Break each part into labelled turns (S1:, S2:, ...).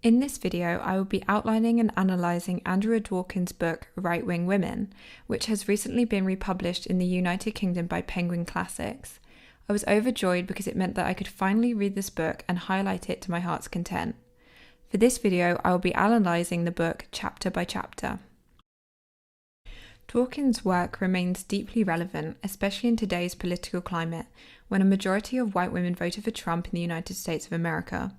S1: In this video, I will be outlining and analysing Andrea Dworkin's book Right Wing Women, which has recently been republished in the United Kingdom by Penguin Classics. I was overjoyed because it meant that I could finally read this book and highlight it to my heart's content. For this video, I will be analysing the book chapter by chapter. Dworkin's work remains deeply relevant, especially in today's political climate, when a majority of white women voted for Trump in the United States of America.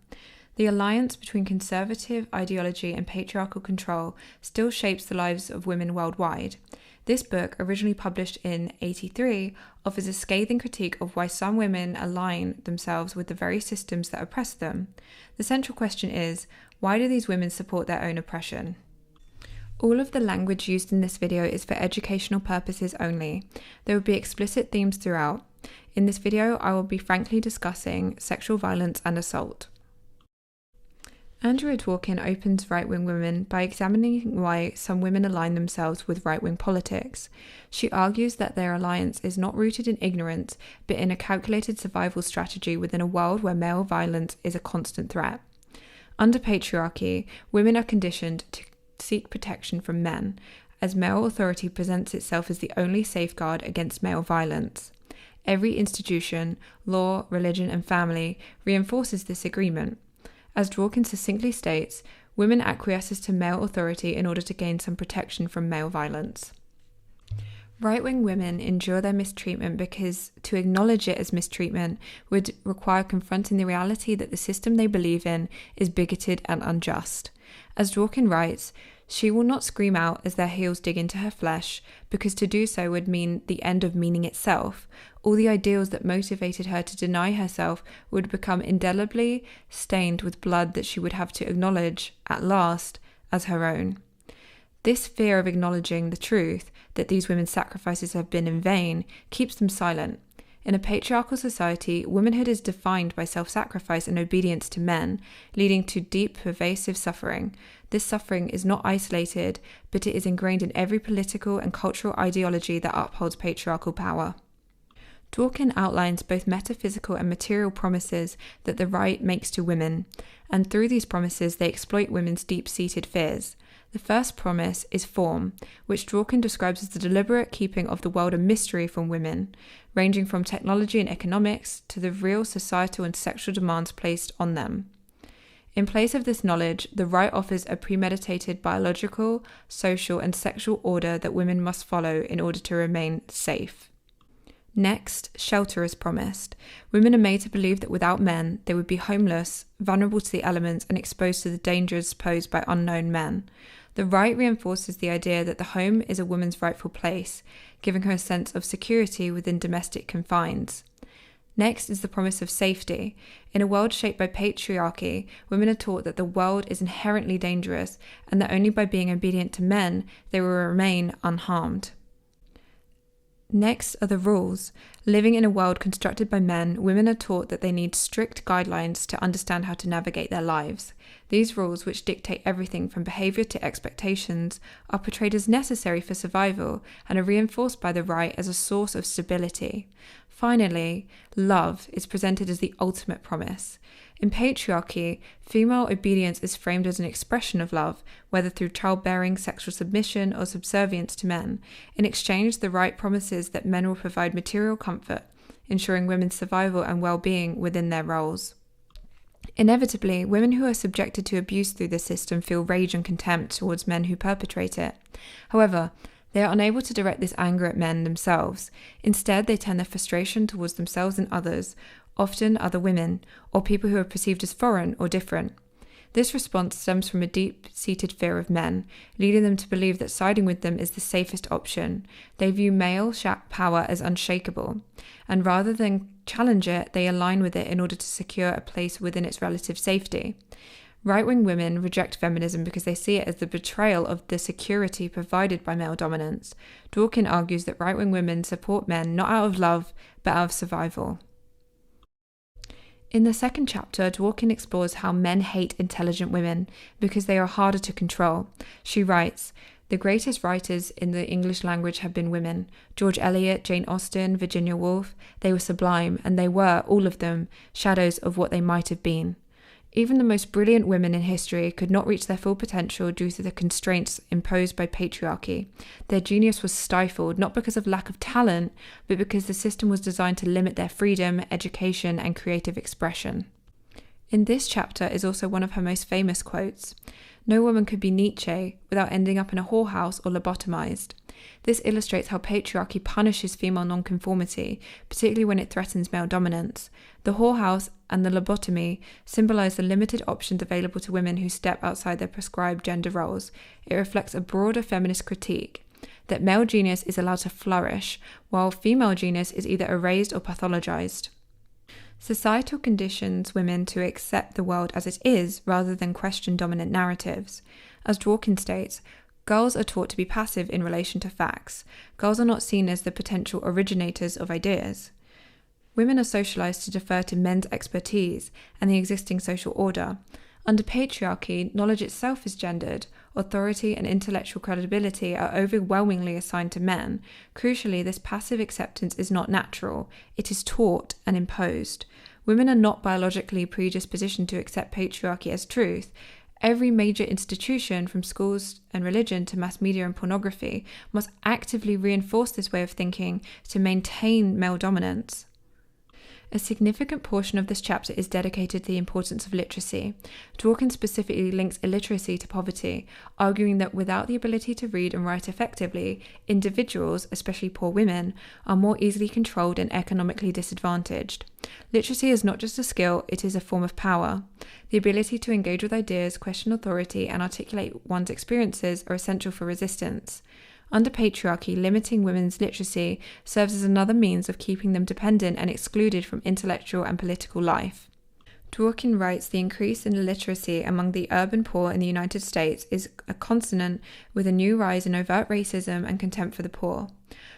S1: The alliance between conservative ideology and patriarchal control still shapes the lives of women worldwide. This book, originally published in 1983, offers a scathing critique of why some women align themselves with the very systems that oppress them. The central question is, why do these women support their own oppression? All of the language used in this video is for educational purposes only. There will be explicit themes throughout. In this video, I will be frankly discussing sexual violence and assault. Andrea Dworkin opens Right Wing Women by examining why some women align themselves with right-wing politics. She argues that their alliance is not rooted in ignorance, but in a calculated survival strategy within a world where male violence is a constant threat. Under patriarchy, women are conditioned to seek protection from men, as male authority presents itself as the only safeguard against male violence. Every institution, law, religion, and family reinforces this agreement. As Dworkin succinctly states, women acquiesce to male authority in order to gain some protection from male violence. Right-wing women endure their mistreatment because to acknowledge it as mistreatment would require confronting the reality that the system they believe in is bigoted and unjust. As Dworkin writes, she will not scream out as their heels dig into her flesh, because to do so would mean the end of meaning itself. All the ideals that motivated her to deny herself would become indelibly stained with blood that she would have to acknowledge, at last, as her own. This fear of acknowledging the truth, that these women's sacrifices have been in vain, keeps them silent. In a patriarchal society, womanhood is defined by self-sacrifice and obedience to men, leading to deep, pervasive suffering. This suffering is not isolated, but it is ingrained in every political and cultural ideology that upholds patriarchal power. Dworkin outlines both metaphysical and material promises that the right makes to women, and through these promises they exploit women's deep-seated fears. The first promise is form, which Dworkin describes as the deliberate keeping of the world a mystery from women, ranging from technology and economics to the real societal and sexual demands placed on them. In place of this knowledge, the right offers a premeditated biological, social, and sexual order that women must follow in order to remain safe. Next, shelter is promised. Women are made to believe that without men, they would be homeless, vulnerable to the elements, and exposed to the dangers posed by unknown men. The right reinforces the idea that the home is a woman's rightful place, giving her a sense of security within domestic confines. Next is the promise of safety. In a world shaped by patriarchy, women are taught that the world is inherently dangerous and that only by being obedient to men, they will remain unharmed. Next are the rules. Living in a world constructed by men, women are taught that they need strict guidelines to understand how to navigate their lives. These rules, which dictate everything from behaviour to expectations, are portrayed as necessary for survival and are reinforced by the right as a source of stability. Finally, love is presented as the ultimate promise. In patriarchy, female obedience is framed as an expression of love, whether through childbearing, sexual submission, or subservience to men. In exchange, the right promises that men will provide material comfort, ensuring women's survival and well-being within their roles. Inevitably, women who are subjected to abuse through this system feel rage and contempt towards men who perpetrate it. However, they are unable to direct this anger at men themselves. Instead, they turn their frustration towards themselves and others, often other women, or people who are perceived as foreign or different. This response stems from a deep-seated fear of men, leading them to believe that siding with them is the safest option. They view male power as unshakable, and rather than challenge it, they align with it in order to secure a place within its relative safety. Right-wing women reject feminism because they see it as the betrayal of the security provided by male dominance. Dworkin argues that right-wing women support men not out of love, but out of survival. In the second chapter, Dworkin explores how men hate intelligent women because they are harder to control. She writes, "The greatest writers in the English language have been women. George Eliot, Jane Austen, Virginia Woolf. They were sublime, and they were, all of them, shadows of what they might have been. Even the most brilliant women in history could not reach their full potential due to the constraints imposed by patriarchy. Their genius was stifled, not because of lack of talent, but because the system was designed to limit their freedom, education, and creative expression. In this chapter is also one of her most famous quotes. No woman could be Nietzsche without ending up in a whorehouse or lobotomized. This illustrates how patriarchy punishes female nonconformity, particularly when it threatens male dominance. The whorehouse and the lobotomy symbolize the limited options available to women who step outside their prescribed gender roles. It reflects a broader feminist critique that male genius is allowed to flourish, while female genius is either erased or pathologized. Societal conditions women to accept the world as it is rather than question dominant narratives. As Dworkin states, girls are taught to be passive in relation to facts. Girls are not seen as the potential originators of ideas. Women are socialized to defer to men's expertise and the existing social order. Under patriarchy, knowledge itself is gendered. Authority and intellectual credibility are overwhelmingly assigned to men. Crucially, this passive acceptance is not natural. It is taught and imposed. Women are not biologically predispositioned to accept patriarchy as truth. Every major institution, from schools and religion to mass media and pornography, must actively reinforce this way of thinking to maintain male dominance. A significant portion of this chapter is dedicated to the importance of literacy. Dworkin specifically links illiteracy to poverty, arguing that without the ability to read and write effectively, individuals, especially poor women, are more easily controlled and economically disadvantaged. Literacy is not just a skill, it is a form of power. The ability to engage with ideas, question authority, and articulate one's experiences are essential for resistance. Under patriarchy, limiting women's literacy serves as another means of keeping them dependent and excluded from intellectual and political life. Dworkin writes the increase in illiteracy among the urban poor in the United States is a consonant with a new rise in overt racism and contempt for the poor.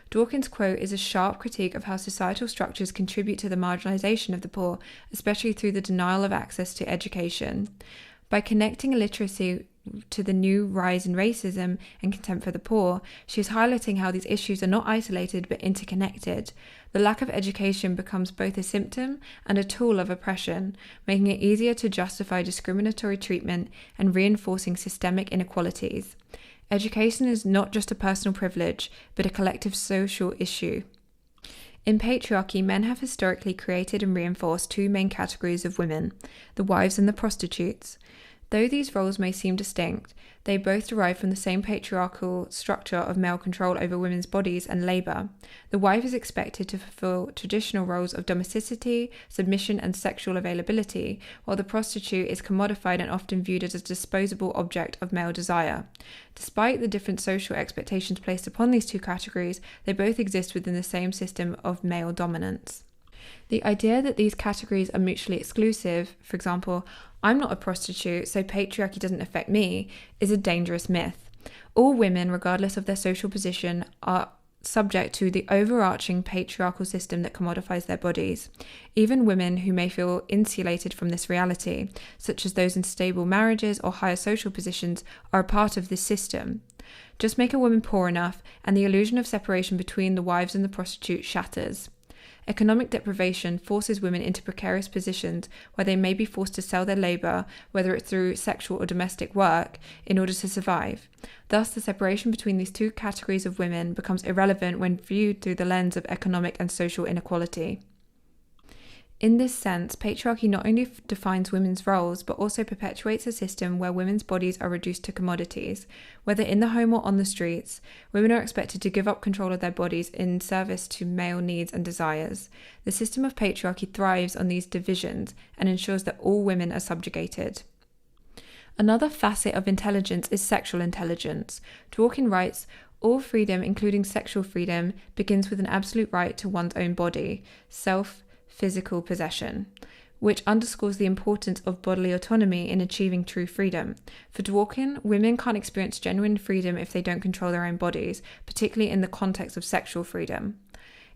S1: Dworkin's quote is a sharp critique of how societal structures contribute to the marginalization of the poor, especially through the denial of access to education. By connecting illiteracy to the new rise in racism and contempt for the poor, she is highlighting how these issues are not isolated but interconnected. The lack of education becomes both a symptom and a tool of oppression, making it easier to justify discriminatory treatment and reinforcing systemic inequalities. Education is not just a personal privilege, but a collective social issue. In patriarchy, men have historically created and reinforced two main categories of women, the wives and the prostitutes. Though these roles may seem distinct, they both derive from the same patriarchal structure of male control over women's bodies and labour. The wife is expected to fulfill traditional roles of domesticity, submission, and sexual availability, while the prostitute is commodified and often viewed as a disposable object of male desire. Despite the different social expectations placed upon these two categories, they both exist within the same system of male dominance. The idea that these categories are mutually exclusive, for example, I'm not a prostitute, so patriarchy doesn't affect me, is a dangerous myth. All women, regardless of their social position, are subject to the overarching patriarchal system that commodifies their bodies. Even women who may feel insulated from this reality, such as those in stable marriages or higher social positions, are a part of this system. Just make a woman poor enough, and the illusion of separation between the wives and the prostitute shatters. Economic deprivation forces women into precarious positions where they may be forced to sell their labour, whether it's through sexual or domestic work, in order to survive. Thus, the separation between these two categories of women becomes irrelevant when viewed through the lens of economic and social inequality. In this sense, patriarchy not only defines women's roles, but also perpetuates a system where women's bodies are reduced to commodities. Whether in the home or on the streets, women are expected to give up control of their bodies in service to male needs and desires. The system of patriarchy thrives on these divisions and ensures that all women are subjugated. Another facet of intelligence is sexual intelligence. Dworkin writes, all freedom, including sexual freedom, begins with an absolute right to one's own body, physical possession, which underscores the importance of bodily autonomy in achieving true freedom. For Dworkin, women can't experience genuine freedom if they don't control their own bodies, particularly in the context of sexual freedom.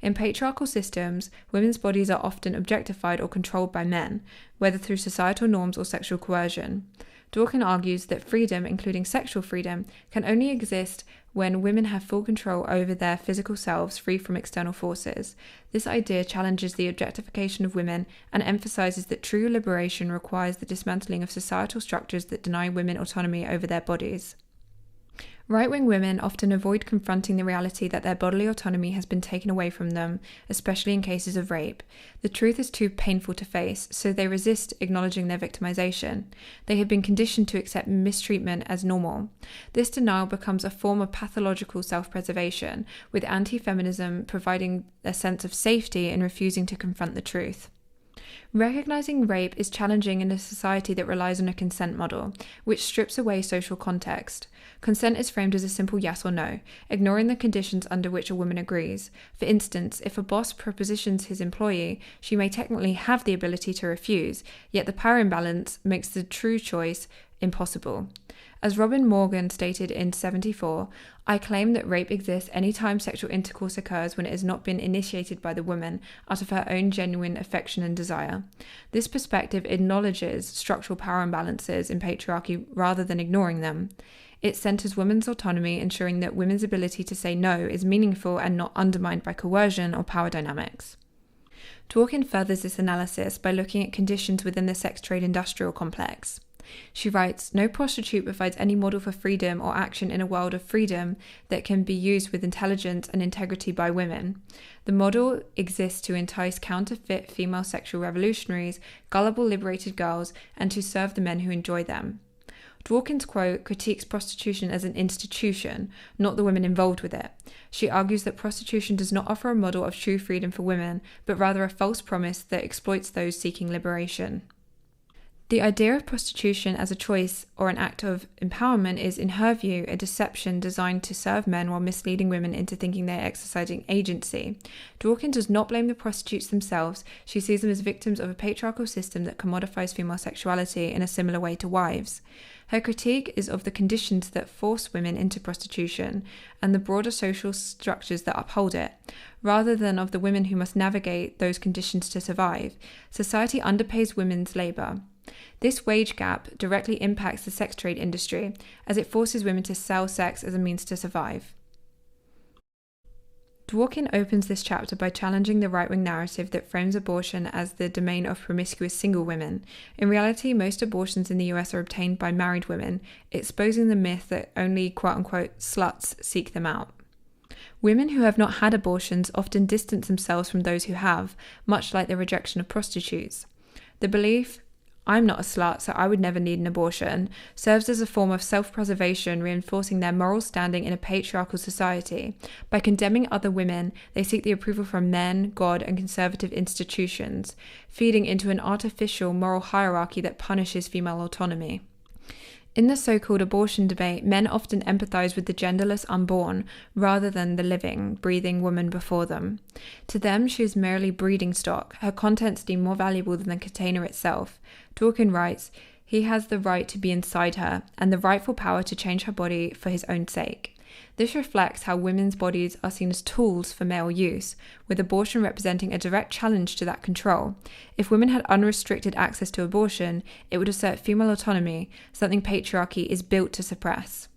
S1: In patriarchal systems, women's bodies are often objectified or controlled by men, whether through societal norms or sexual coercion. Dworkin argues that freedom, including sexual freedom, can only exist when women have full control over their physical selves, free from external forces. This idea challenges the objectification of women and emphasizes that true liberation requires the dismantling of societal structures that deny women autonomy over their bodies. Right-wing women often avoid confronting the reality that their bodily autonomy has been taken away from them, especially in cases of rape. The truth is too painful to face, so they resist acknowledging their victimization. They have been conditioned to accept mistreatment as normal. This denial becomes a form of pathological self-preservation, with anti-feminism providing a sense of safety in refusing to confront the truth. Recognizing rape is challenging in a society that relies on a consent model, which strips away social context. Consent is framed as a simple yes or no, ignoring the conditions under which a woman agrees. For instance, if a boss propositions his employee, she may technically have the ability to refuse, yet the power imbalance makes the true choice impossible. As Robin Morgan stated in 1974, I claim that rape exists any time sexual intercourse occurs when it has not been initiated by the woman out of her own genuine affection and desire. This perspective acknowledges structural power imbalances in patriarchy rather than ignoring them. It centers women's autonomy, ensuring that women's ability to say no is meaningful and not undermined by coercion or power dynamics. Dworkin furthers this analysis by looking at conditions within the sex trade industrial complex. She writes, no prostitute provides any model for freedom or action in a world of freedom that can be used with intelligence and integrity by women. The model exists to entice counterfeit female sexual revolutionaries, gullible liberated girls, and to serve the men who enjoy them. Dworkin's quote critiques prostitution as an institution, not the women involved with it. She argues that prostitution does not offer a model of true freedom for women, but rather a false promise that exploits those seeking liberation. The idea of prostitution as a choice or an act of empowerment is, in her view, a deception designed to serve men while misleading women into thinking they are exercising agency. Dworkin does not blame the prostitutes themselves. She sees them as victims of a patriarchal system that commodifies female sexuality in a similar way to wives. Her critique is of the conditions that force women into prostitution and the broader social structures that uphold it, rather than of the women who must navigate those conditions to survive. Society underpays women's labour. This wage gap directly impacts the sex trade industry, as it forces women to sell sex as a means to survive. Dworkin opens this chapter by challenging the right-wing narrative that frames abortion as the domain of promiscuous single women. In reality, most abortions in the US are obtained by married women, exposing the myth that only quote-unquote sluts seek them out. Women who have not had abortions often distance themselves from those who have, much like the rejection of prostitutes. The belief, I'm not a slut, so I would never need an abortion, serves as a form of self-preservation, reinforcing their moral standing in a patriarchal society. By condemning other women, they seek the approval from men, God, and conservative institutions, feeding into an artificial moral hierarchy that punishes female autonomy. In the so-called abortion debate, men often empathize with the genderless unborn rather than the living, breathing woman before them. To them, she is merely breeding stock, her contents deemed more valuable than the container itself. Dworkin writes, he has the right to be inside her, and the rightful power to change her body for his own sake. This reflects how women's bodies are seen as tools for male use, with abortion representing a direct challenge to that control. If women had unrestricted access to abortion, it would assert female autonomy, something patriarchy is built to suppress.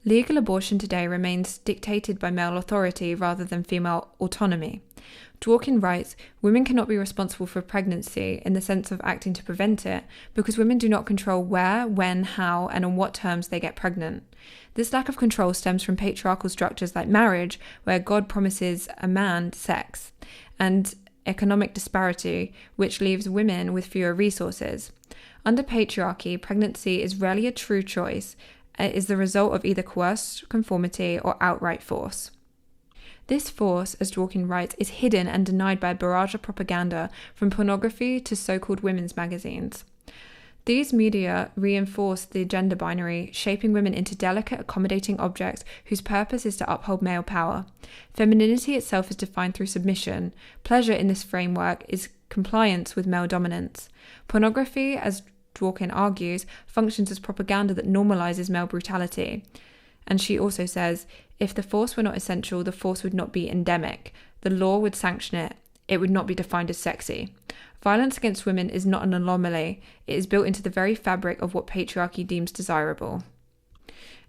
S1: Legal abortion today remains dictated by male authority rather than female autonomy. Dworkin writes, women cannot be responsible for pregnancy in the sense of acting to prevent it, because women do not control where, when, how, and on what terms they get pregnant. This lack of control stems from patriarchal structures like marriage, where God promises a man sex, and economic disparity, which leaves women with fewer resources. Under patriarchy, pregnancy is rarely a true choice. It is the result of either coerced conformity or outright force. This force, as Dworkin writes, is hidden and denied by a barrage of propaganda, from pornography to so-called women's magazines. These media reinforce the gender binary, shaping women into delicate, accommodating objects whose purpose is to uphold male power. Femininity itself is defined through submission. Pleasure in this framework is compliance with male dominance. Pornography, as Dworkin argues, functions as propaganda that normalizes male brutality. And she also says, if the force were not essential, the force would not be endemic. the law would sanction it. It would not be defined as sexy. Violence against women is not an anomaly. It is built into the very fabric of what patriarchy deems desirable.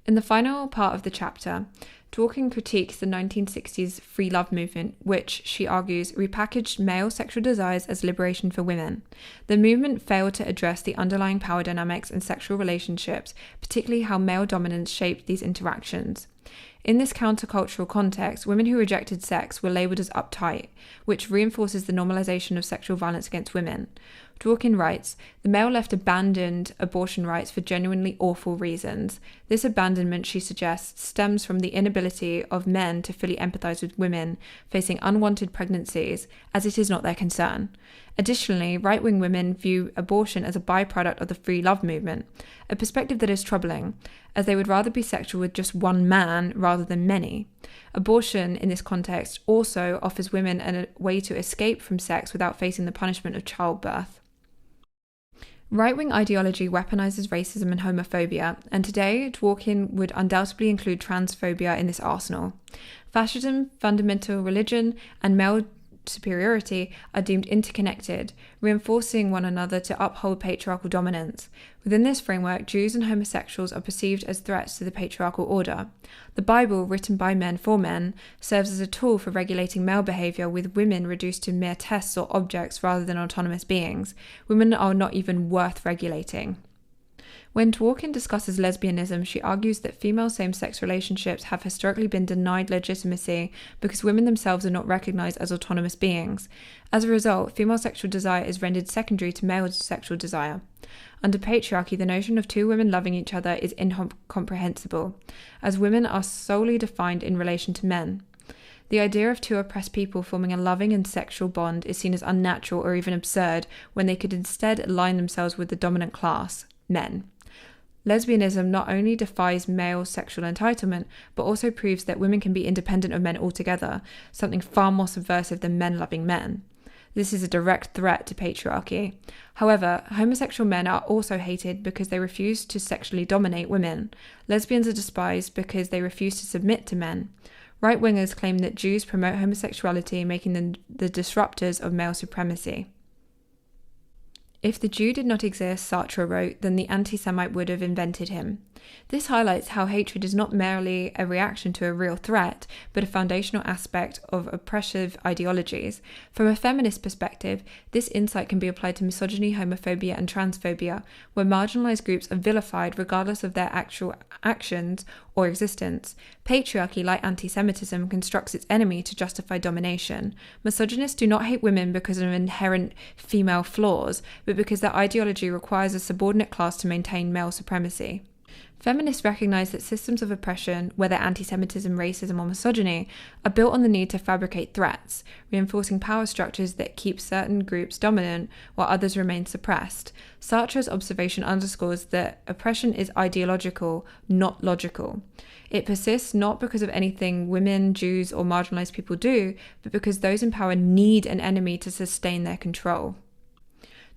S1: In the final part of the chapter, Dworkin critiques the 1960s free love movement, which, she argues, repackaged male sexual desires as liberation for women. The movement failed to address the underlying power dynamics in sexual relationships, particularly how male dominance shaped these interactions. In this countercultural context, women who rejected sex were labelled as uptight, which reinforces the normalisation of sexual violence against women. Dworkin writes, the male left abandoned abortion rights for genuinely awful reasons. This abandonment, she suggests, stems from the inability of men to fully empathise with women facing unwanted pregnancies, as it is not their concern. Additionally, right-wing women view abortion as a byproduct of the free love movement, a perspective that is troubling, as they would rather be sexual with just one man rather than many. Abortion, in this context, also offers women a way to escape from sex without facing the punishment of childbirth. Right-wing ideology weaponizes racism and homophobia, and today Dworkin would undoubtedly include transphobia in this arsenal. Fascism, fundamental religion, and male superiority are deemed interconnected, reinforcing one another to uphold patriarchal dominance. Within this framework, Jews and homosexuals are perceived as threats to the patriarchal order. The Bible, written by men for men, serves as a tool for regulating male behaviour, with women reduced to mere tests or objects rather than autonomous beings. Women are not even worth regulating. When Dworkin discusses lesbianism, she argues that female same-sex relationships have historically been denied legitimacy because women themselves are not recognised as autonomous beings. As a result, female sexual desire is rendered secondary to male sexual desire. Under patriarchy, the notion of two women loving each other is incomprehensible, as women are solely defined in relation to men. The idea of two oppressed people forming a loving and sexual bond is seen as unnatural or even absurd when they could instead align themselves with the dominant class, men. Lesbianism not only defies male sexual entitlement, but also proves that women can be independent of men altogether, something far more subversive than men loving men. This is a direct threat to patriarchy. However, homosexual men are also hated because they refuse to sexually dominate women. Lesbians are despised because they refuse to submit to men. Right-wingers claim that Jews promote homosexuality, making them the disruptors of male supremacy. If the Jew did not exist, Sartre wrote, then the anti-Semite would have invented him. This highlights how hatred is not merely a reaction to a real threat, but a foundational aspect of oppressive ideologies. From a feminist perspective, this insight can be applied to misogyny, homophobia, and transphobia, where marginalized groups are vilified regardless of their actual actions or existence. Patriarchy, like anti-Semitism, constructs its enemy to justify domination. Misogynists do not hate women because of inherent female flaws, but because their ideology requires a subordinate class to maintain male supremacy. Feminists recognise that systems of oppression, whether anti-Semitism, racism or misogyny, are built on the need to fabricate threats, reinforcing power structures that keep certain groups dominant while others remain suppressed. Sartre's observation underscores that oppression is ideological, not logical. It persists not because of anything women, Jews or marginalised people do, but because those in power need an enemy to sustain their control.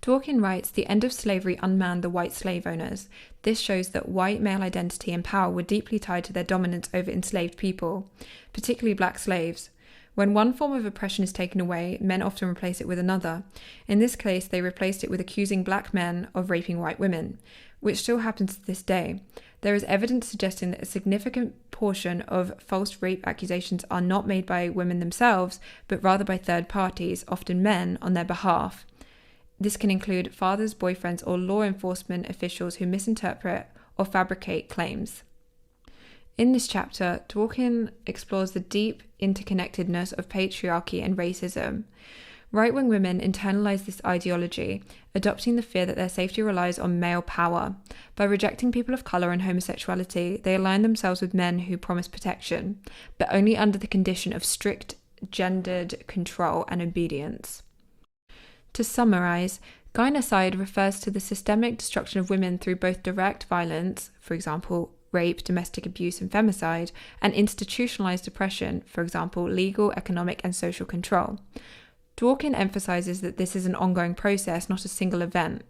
S1: Dworkin writes, the end of slavery unmanned the white slave owners. This shows that white male identity and power were deeply tied to their dominance over enslaved people, particularly black slaves. When one form of oppression is taken away, men often replace it with another. In this case, they replaced it with accusing black men of raping white women, which still happens to this day. There is evidence suggesting that a significant portion of false rape accusations are not made by women themselves, but rather by third parties, often men, on their behalf. This can include fathers, boyfriends, or law enforcement officials who misinterpret or fabricate claims. In this chapter, Dworkin explores the deep interconnectedness of patriarchy and racism. Right-wing women internalize this ideology, adopting the fear that their safety relies on male power. By rejecting people of colour and homosexuality, they align themselves with men who promise protection, but only under the condition of strict gendered control and obedience. To summarise, gynocide refers to the systemic destruction of women through both direct violence, for example, rape, domestic abuse and femicide, and institutionalised oppression, for example, legal, economic and social control. Dworkin emphasises that this is an ongoing process, not a single event.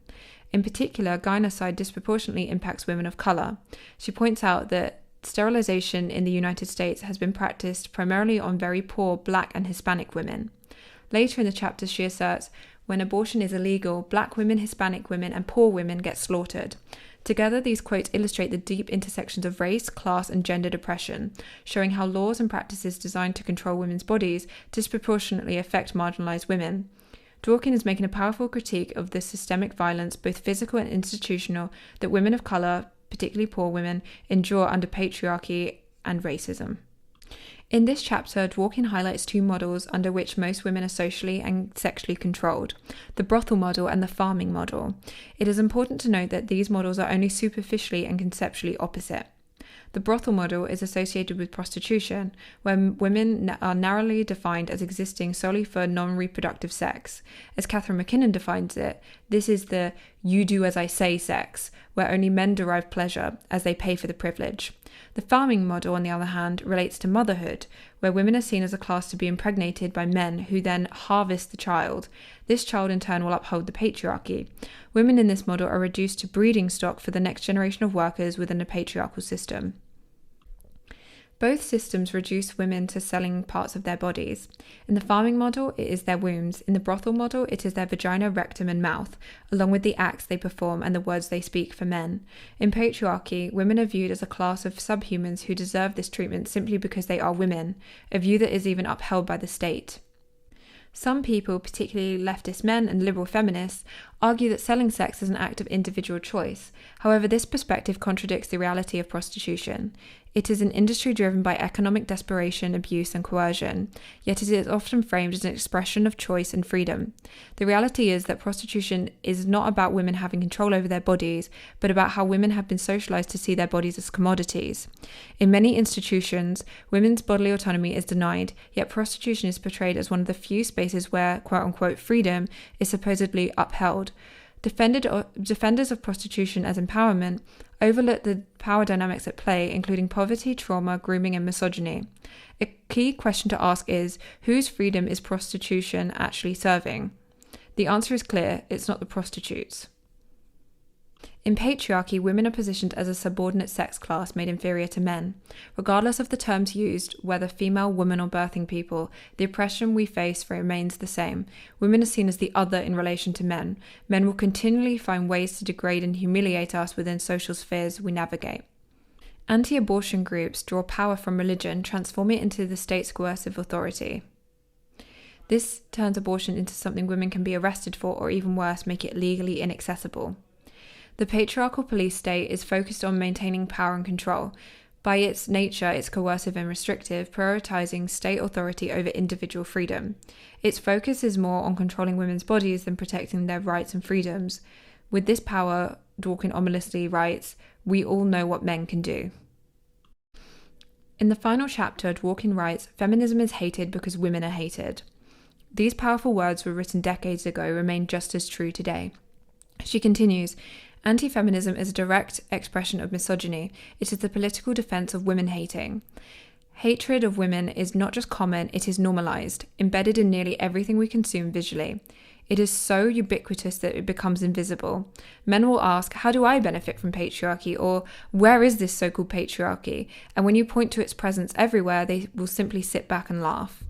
S1: In particular, gynocide disproportionately impacts women of colour. She points out that sterilization in the United States has been practiced primarily on very poor Black and Hispanic women. Later in the chapter, she asserts, when abortion is illegal, Black women, Hispanic women, and poor women get slaughtered. Together, these quotes illustrate the deep intersections of race, class, and gendered oppression, showing how laws and practices designed to control women's bodies disproportionately affect marginalized women. Dworkin is making a powerful critique of the systemic violence, both physical and institutional, that women of color, particularly poor women, endure under patriarchy and racism. In this chapter, Dworkin highlights two models under which most women are socially and sexually controlled, the brothel model and the farming model. It is important to note that these models are only superficially and conceptually opposite. The brothel model is associated with prostitution, where women are narrowly defined as existing solely for non-reproductive sex. As Catherine McKinnon defines it, this is the "you do as I say" sex, where only men derive pleasure as they pay for the privilege. The farming model, on the other hand, relates to motherhood, where women are seen as a class to be impregnated by men who then harvest the child. This child in turn will uphold the patriarchy. Women in this model are reduced to breeding stock for the next generation of workers within a patriarchal system. Both systems reduce women to selling parts of their bodies. In the farming model, it is their wombs. In the brothel model, it is their vagina, rectum, and mouth, along with the acts they perform and the words they speak for men. In patriarchy, women are viewed as a class of subhumans who deserve this treatment simply because they are women, a view that is even upheld by the state. Some people, particularly leftist men and liberal feminists, argue that selling sex is an act of individual choice. However, this perspective contradicts the reality of prostitution. It is an industry driven by economic desperation, abuse, and coercion, yet it is often framed as an expression of choice and freedom. The reality is that prostitution is not about women having control over their bodies, but about how women have been socialized to see their bodies as commodities. In many institutions, women's bodily autonomy is denied, yet prostitution is portrayed as one of the few spaces where, quote-unquote, freedom is supposedly upheld. Defenders of prostitution as empowerment overlook the power dynamics at play, including poverty, trauma, grooming, and misogyny. A key question to ask is, whose freedom is prostitution actually serving? The answer is clear, it's not the prostitutes. In patriarchy, women are positioned as a subordinate sex class made inferior to men. Regardless of the terms used, whether female, woman, or birthing people, the oppression we face remains the same. Women are seen as the other in relation to men. Men will continually find ways to degrade and humiliate us within social spheres we navigate. Anti-abortion groups draw power from religion, transforming it into the state's coercive authority. This turns abortion into something women can be arrested for, or even worse, make it legally inaccessible. The patriarchal police state is focused on maintaining power and control. By its nature, it's coercive and restrictive, prioritizing state authority over individual freedom. Its focus is more on controlling women's bodies than protecting their rights and freedoms. With this power, Dworkin ominously writes, "We all know what men can do." In the final chapter, Dworkin writes, "Feminism is hated because women are hated." These powerful words were written decades ago, remain just as true today. She continues, "Antifeminism is a direct expression of misogyny. It is the political defense of women hating. Hatred of women is not just common, it is normalized, embedded in nearly everything we consume visually. It is so ubiquitous that it becomes invisible. Men will ask, how do I benefit from patriarchy? Or where is this so-called patriarchy? And when you point to its presence everywhere, they will simply sit back and laugh."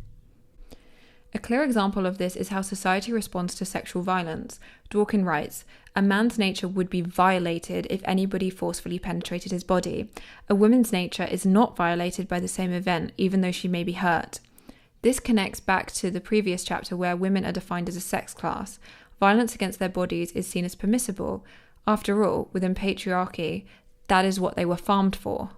S1: A clear example of this is how society responds to sexual violence. Dworkin writes, "A man's nature would be violated if anybody forcefully penetrated his body. A woman's nature is not violated by the same event, even though she may be hurt." This connects back to the previous chapter where women are defined as a sex class. Violence against their bodies is seen as permissible. After all, within patriarchy, that is what they were farmed for.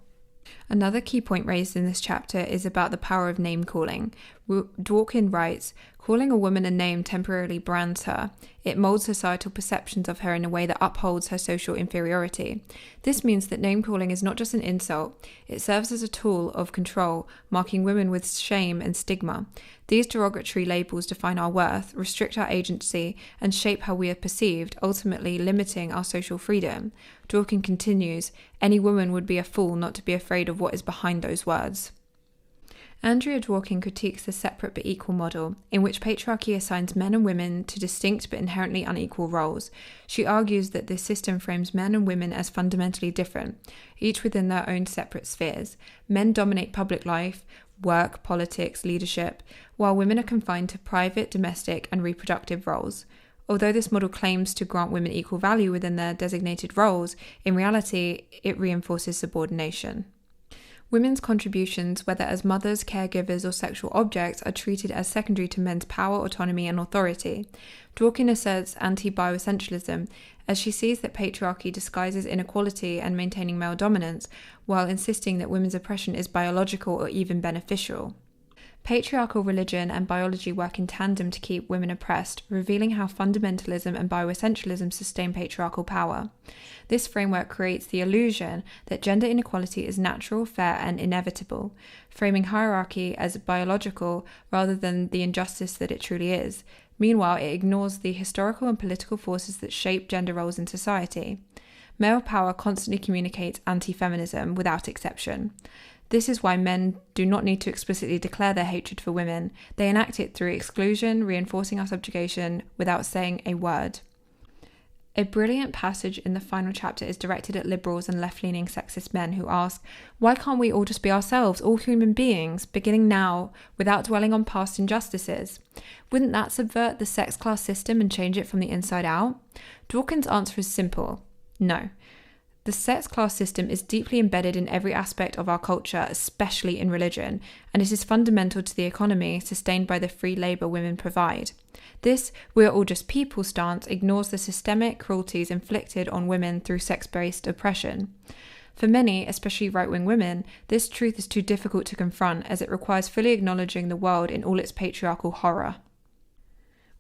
S1: Another key point raised in this chapter is about the power of name-calling. Dworkin writes, "Calling a woman a name temporarily brands her. It molds societal perceptions of her in a way that upholds her social inferiority. This means that name-calling is not just an insult, it serves as a tool of control, marking women with shame and stigma. These derogatory labels define our worth, restrict our agency, and shape how we are perceived, ultimately limiting our social freedom." Dworkin continues, "Any woman would be a fool not to be afraid of what is behind those words." Andrea Dworkin critiques the separate but equal model, in which patriarchy assigns men and women to distinct but inherently unequal roles. She argues that this system frames men and women as fundamentally different, each within their own separate spheres. Men dominate public life, work, politics, leadership, while women are confined to private, domestic, and reproductive roles. Although this model claims to grant women equal value within their designated roles, in reality, it reinforces subordination. Women's contributions, whether as mothers, caregivers, or sexual objects, are treated as secondary to men's power, autonomy, and authority. Dworkin asserts anti-bioessentialism, as she sees that patriarchy disguises inequality and maintaining male dominance, while insisting that women's oppression is biological or even beneficial. Patriarchal religion and biology work in tandem to keep women oppressed, revealing how fundamentalism and bioessentialism sustain patriarchal power. This framework creates the illusion that gender inequality is natural, fair, and inevitable, framing hierarchy as biological rather than the injustice that it truly is. Meanwhile, it ignores the historical and political forces that shape gender roles in society. Male power constantly communicates anti-feminism without exception. This is why men do not need to explicitly declare their hatred for women. They enact it through exclusion, reinforcing our subjugation without saying a word. A brilliant passage in the final chapter is directed at liberals and left-leaning sexist men who ask, why can't we all just be ourselves, all human beings, beginning now, without dwelling on past injustices? Wouldn't that subvert the sex class system and change it from the inside out? Dworkin's answer is simple: no. The sex class system is deeply embedded in every aspect of our culture, especially in religion, and it is fundamental to the economy sustained by the free labour women provide. This "we're all just people" stance ignores the systemic cruelties inflicted on women through sex-based oppression. For many, especially right-wing women, this truth is too difficult to confront, as it requires fully acknowledging the world in all its patriarchal horror.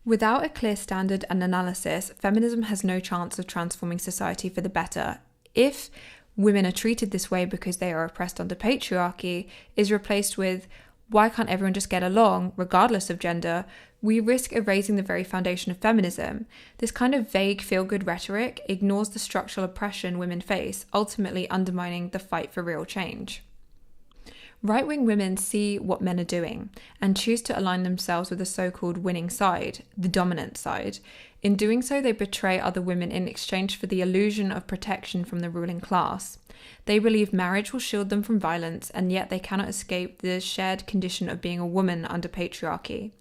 S1: Without a clear standard and analysis, feminism has no chance of transforming society for the better. If women are treated this way because they are oppressed under patriarchy is replaced with why can't everyone just get along regardless of gender, we risk erasing the very foundation of feminism. This kind of vague feel-good rhetoric ignores the structural oppression women face, ultimately undermining the fight for real change. Right-wing women see what men are doing and choose to align themselves with the so-called winning side, the dominant side. In doing so, they betray other women in exchange for the illusion of protection from the ruling class. They believe marriage will shield them from violence, and yet they cannot escape the shared condition of being a woman under patriarchy.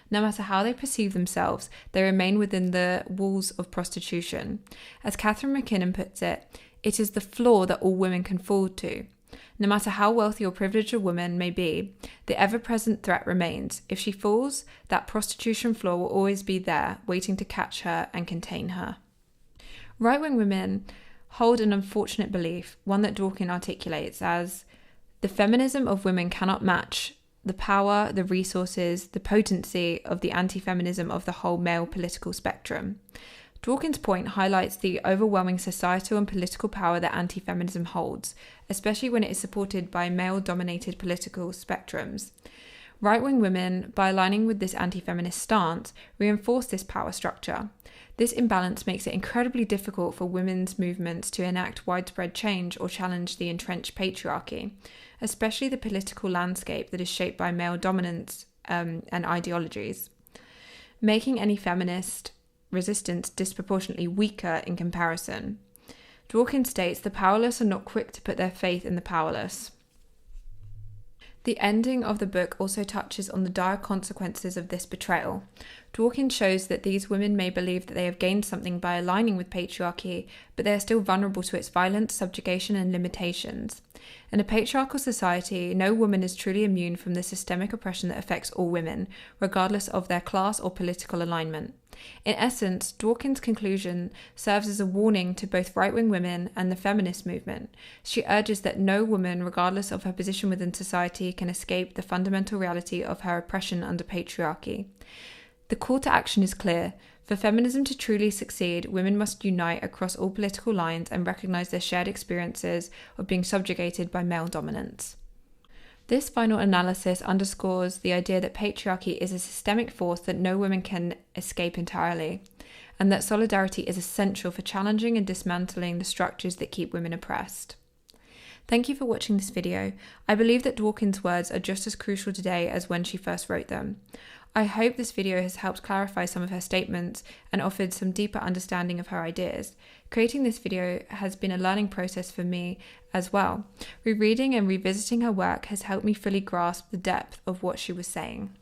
S1: No matter how they perceive themselves, they remain within the walls of prostitution. As Catherine McKinnon puts it, it is the floor that all women can fall to. No matter how wealthy or privileged a woman may be, the ever-present threat remains. If she falls, that prostitution floor will always be there, waiting to catch her and contain her. Right-wing women hold an unfortunate belief, one that Dworkin articulates as, the feminism of women cannot match the power, the resources, the potency of the anti-feminism of the whole male political spectrum. Dworkin's point highlights the overwhelming societal and political power that anti-feminism holds, especially when it is supported by male-dominated political spectrums. Right-wing women, by aligning with this anti-feminist stance, reinforce this power structure. This imbalance makes it incredibly difficult for women's movements to enact widespread change or challenge the entrenched patriarchy, especially the political landscape that is shaped by male dominance and ideologies, making any feminist resistance disproportionately weaker in comparison. Dworkin states the powerless are not quick to put their faith in the powerless. The ending of the book also touches on the dire consequences of this betrayal. Dworkin shows that these women may believe that they have gained something by aligning with patriarchy, but they are still vulnerable to its violence, subjugation, and limitations. In a patriarchal society, no woman is truly immune from the systemic oppression that affects all women, regardless of their class or political alignment. In essence, Dworkin's conclusion serves as a warning to both right-wing women and the feminist movement. She urges that no woman, regardless of her position within society, can escape the fundamental reality of her oppression under patriarchy. The call to action is clear. For feminism to truly succeed, women must unite across all political lines and recognise their shared experiences of being subjugated by male dominance. This final analysis underscores the idea that patriarchy is a systemic force that no woman can escape entirely, and that solidarity is essential for challenging and dismantling the structures that keep women oppressed. Thank you for watching this video. I believe that Dworkin's words are just as crucial today as when she first wrote them. I hope this video has helped clarify some of her statements and offered some deeper understanding of her ideas. Creating this video has been a learning process for me as well. Rereading and revisiting her work has helped me fully grasp the depth of what she was saying.